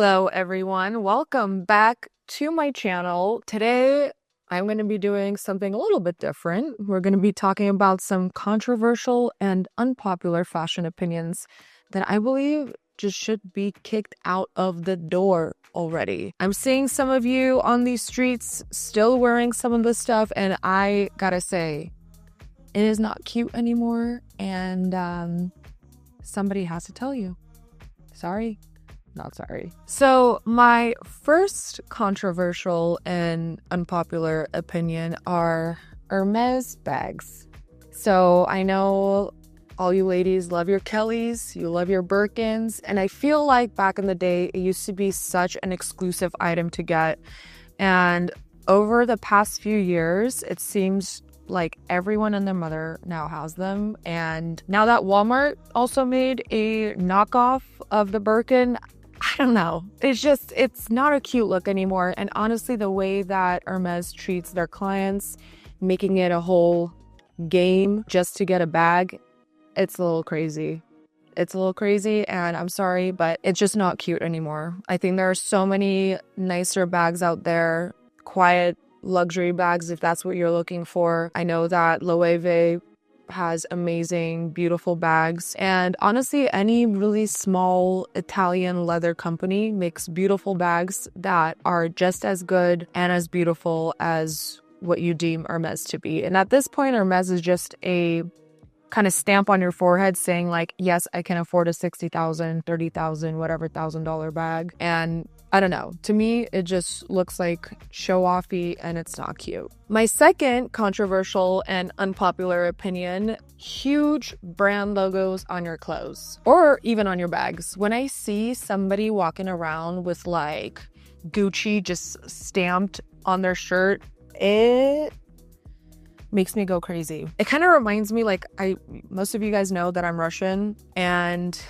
Hello everyone, welcome back to my channel. Today I'm going to be doing something a little bit different. We're going to be talking about some controversial and unpopular fashion opinions that I believe just should be kicked out of the door already. I'm seeing some of you on these streets still wearing some of this stuff, and I gotta say, it is not cute anymore, and somebody has to tell you. Sorry. Not sorry. So my first controversial and unpopular opinion are Hermes bags. So I know all you ladies love your Kellys, you love your Birkins, and I feel like back in the day, it used to be such an exclusive item to get. And over the past few years, it seems like everyone and their mother now has them. And now that Walmart also made a knockoff of the Birkin, I don't know. It's not a cute look anymore. And honestly, the way that Hermes treats their clients, making it a whole game just to get a bag, it's a little crazy. It's a little crazy, and I'm sorry, but it's just not cute anymore. I think there are so many nicer bags out there, quiet luxury bags if that's what you're looking for. I know that Loewe has amazing, beautiful bags. And honestly, any really small Italian leather company makes beautiful bags that are just as good and as beautiful as what you deem Hermes to be. And at this point, Hermes is just a kind of stamp on your forehead saying like, yes, I can afford a $60,000, $30,000, whatever $1,000 bag. And I don't know. To me, it just looks like show-offy and it's not cute. My second controversial and unpopular opinion, huge brand logos on your clothes or even on your bags. When I see somebody walking around with like Gucci just stamped on their shirt, it makes me go crazy. It kind of reminds me, like, most of you guys know that I'm Russian, and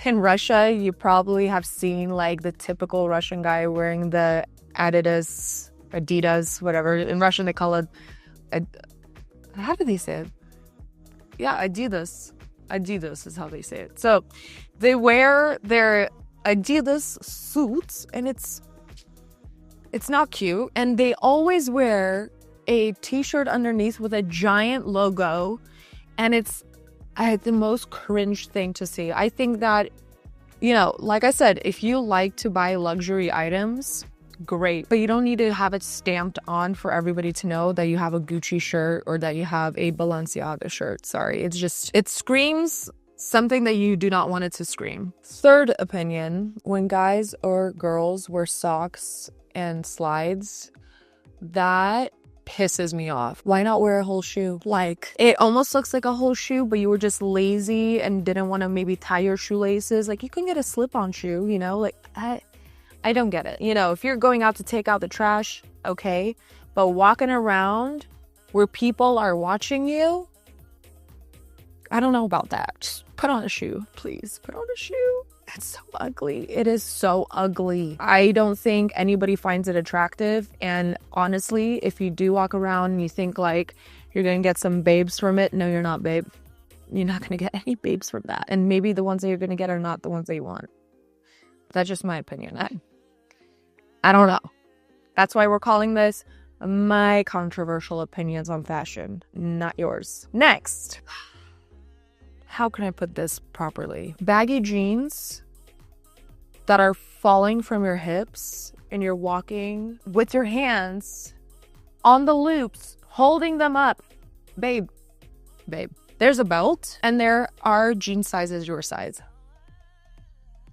in Russia you probably have seen like the typical Russian guy wearing the Adidas, whatever. In Russian they call it, how do they say it? Yeah, Adidas is how they say it. So they wear their Adidas suits and it's not cute, and they always wear a t-shirt underneath with a giant logo, and it's the most cringe thing to see. I think that, you know, like I said, if you like to buy luxury items, great, but you don't need to have it stamped on for everybody to know that you have a Gucci shirt or that you have a Balenciaga shirt. Sorry, it screams something that you do not want it to scream. Third opinion, when guys or girls wear socks and slides, that pisses me off. Why not wear a whole shoe? Like, it almost looks like a whole shoe, but you were just lazy and didn't want to maybe tie your shoelaces. Like, you can get a slip-on shoe, you know? Like, I don't get it. You know, if you're going out to take out the trash, okay, but walking around where people are watching you, I don't know about that. Just put on a shoe, please. Put on a shoe. It's so ugly. It is so ugly. I don't think anybody finds it attractive. And honestly, if you do walk around and you think like you're going to get some babes from it, no, you're not, babe. You're not going to get any babes from that. And maybe the ones that you're going to get are not the ones that you want. That's just my opinion. I don't know. That's why we're calling this my controversial opinions on fashion, not yours. Next. How can I put this properly? Baggy jeans that are falling from your hips and you're walking with your hands on the loops, holding them up. Babe, there's a belt and there are jean sizes your size.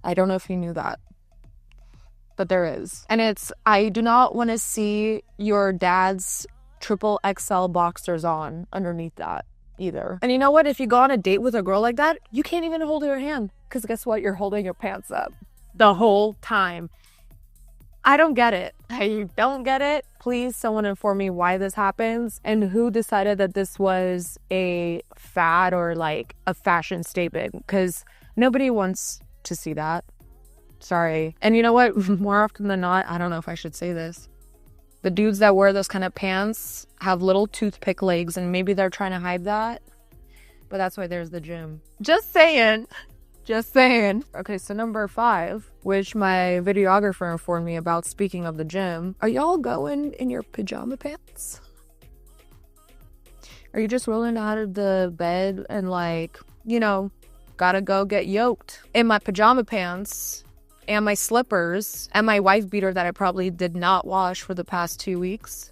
I don't know if you knew that, but there is. And I do not want to see your dad's triple XL boxers on underneath that either. And you know what? If you go on a date with a girl like that, you can't even hold her hand, because guess what? You're holding your pants up the whole time. I don't get it. I don't get it. Please, someone inform me why this happens and who decided that this was a fad or like a fashion statement, because nobody wants to see that. Sorry. And you know what? More often than not, I don't know if I should say this, the dudes that wear those kind of pants have little toothpick legs, and maybe they're trying to hide that, but that's why there's the gym. Just saying. Just saying. Okay, so number 5, which my videographer informed me about, speaking of the gym. Are y'all going in your pajama pants? Are you just rolling out of the bed and like, you know, gotta go get yoked in my pajama pants and my slippers and my wife beater that I probably did not wash for the past 2 weeks?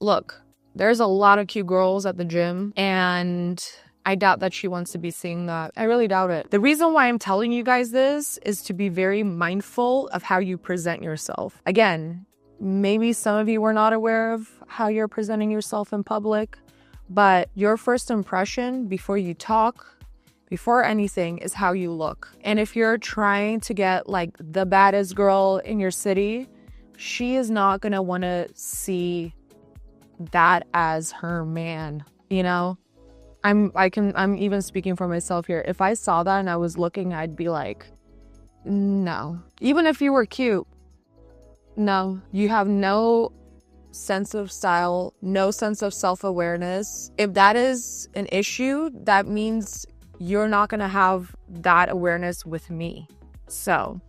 Look, there's a lot of cute girls at the gym, and I doubt that she wants to be seeing that. I really doubt it. The reason why I'm telling you guys this is to be very mindful of how you present yourself. Again, maybe some of you were not aware of how you're presenting yourself in public, but your first impression before you talk, before anything, is how you look. And if you're trying to get like the baddest girl in your city, she is not gonna wanna see that as her man, you know? I'm even speaking for myself here. If I saw that and I was looking, I'd be like, no. Even if you were cute, no. You have no sense of style, no sense of self-awareness. If that is an issue, that means you're not gonna have that awareness with me. So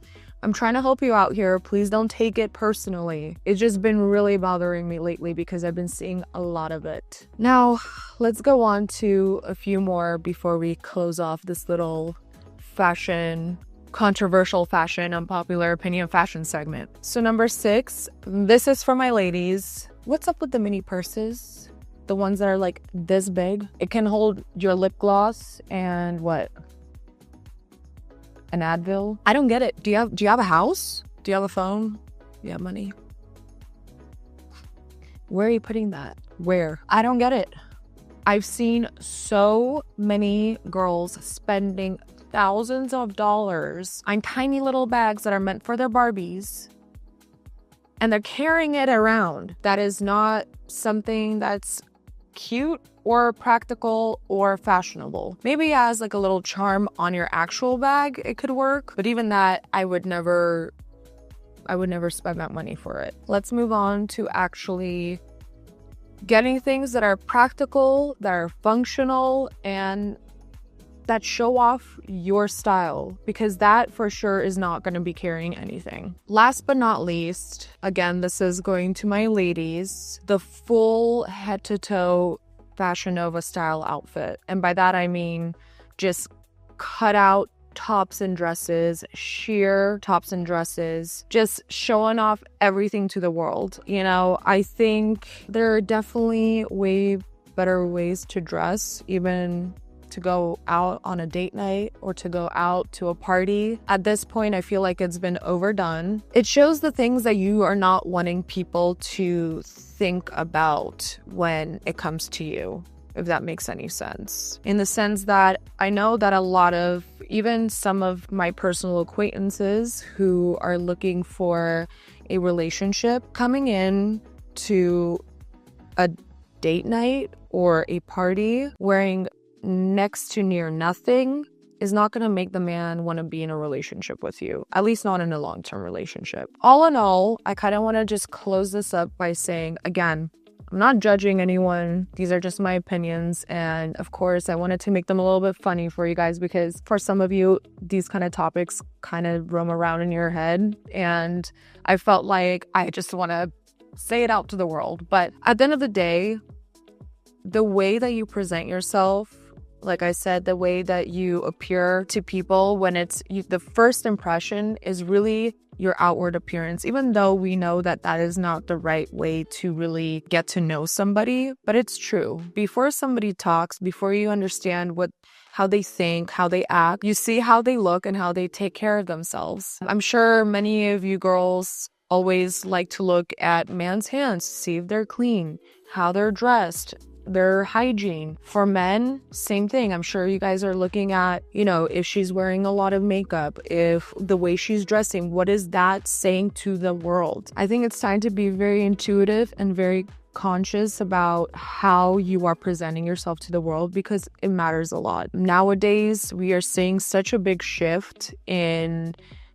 I'm trying to help you out here. Please don't take it personally. It's just been really bothering me lately because I've been seeing a lot of it. Now, let's go on to a few more before we close off this little controversial fashion, unpopular opinion fashion segment. So number 6, this is for my ladies. What's up with the mini purses? The ones that are like this big. It can hold your lip gloss and what? An Advil? I don't get it. Do you have a house? Do you have a phone? Do you have money? Where are you putting that? Where? I don't get it. I've seen so many girls spending thousands of dollars on tiny little bags that are meant for their Barbies, and they're carrying it around. That is not something that's cute or practical or fashionable. Maybe as like a little charm on your actual bag, it could work. But even that, I would never spend that money for it. Let's move on to actually getting things that are practical, that are functional, and that show off your style, because that for sure is not going to be carrying anything. Last but not least, again, this is going to my ladies, the full head to toe Fashion Nova style outfit. And by that, I mean just cut out tops and dresses, sheer tops and dresses, just showing off everything to the world. You know, I think there are definitely way better ways to dress, even to go out on a date night or to go out to a party. At this point, I feel like it's been overdone. It shows the things that you are not wanting people to think about when it comes to you, if that makes any sense. In the sense that I know that a lot of, even some of my personal acquaintances who are looking for a relationship, coming in to a date night or a party wearing next to near nothing is not going to make the man want to be in a relationship with you, at least not in a long-term relationship. All in all, I kind of want to just close this up by saying, again, I'm not judging anyone. These are just my opinions. And of course, I wanted to make them a little bit funny for you guys, because for some of you, these kind of topics kind of roam around in your head. And I felt like I just want to say it out to the world. But at the end of the day, the way that you present yourself, like I said, the way that you appear to people when it's the first impression is really your outward appearance, even though we know that that is not the right way to really get to know somebody. But it's true. Before somebody talks, before you understand how they think, how they act, you see how they look and how they take care of themselves. I'm sure many of you girls always like to look at man's hands, see if they're clean, how they're dressed, their hygiene. For men, same thing. I'm sure you guys are looking at, if she's wearing a lot of makeup, if the way she's dressing, what is that saying to the world? I think it's time to be very intuitive and very conscious about how you are presenting yourself to the world, because it matters a lot. Nowadays, we are seeing such a big shift in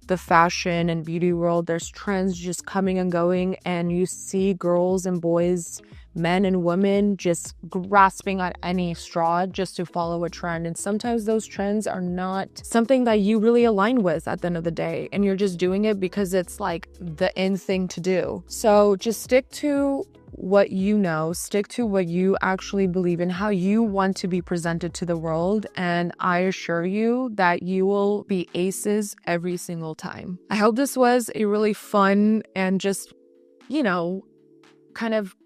the fashion and beauty world. There's trends just coming and going, and you see girls and boys men and women just grasping at any straw just to follow a trend. And sometimes those trends are not something that you really align with at the end of the day. And you're just doing it because it's like the in thing to do. So just stick to what you know, stick to what you actually believe in, how you want to be presented to the world, and I assure you that you will be aces every single time. I hope this was a really fun and just, you know, kind of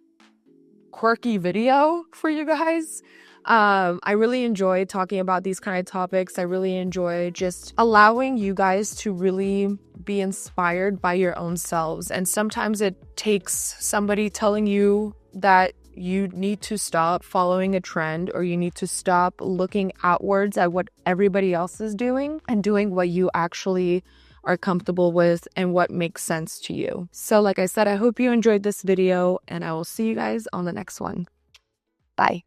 quirky video for you guys. I really enjoy talking about these kind of topics. I really enjoy just allowing you guys to really be inspired by your own selves. And sometimes it takes somebody telling you that you need to stop following a trend, or you need to stop looking outwards at what everybody else is doing and doing what you actually are comfortable with and what makes sense to you. So like I said, I hope you enjoyed this video, and I will see you guys on the next one. Bye.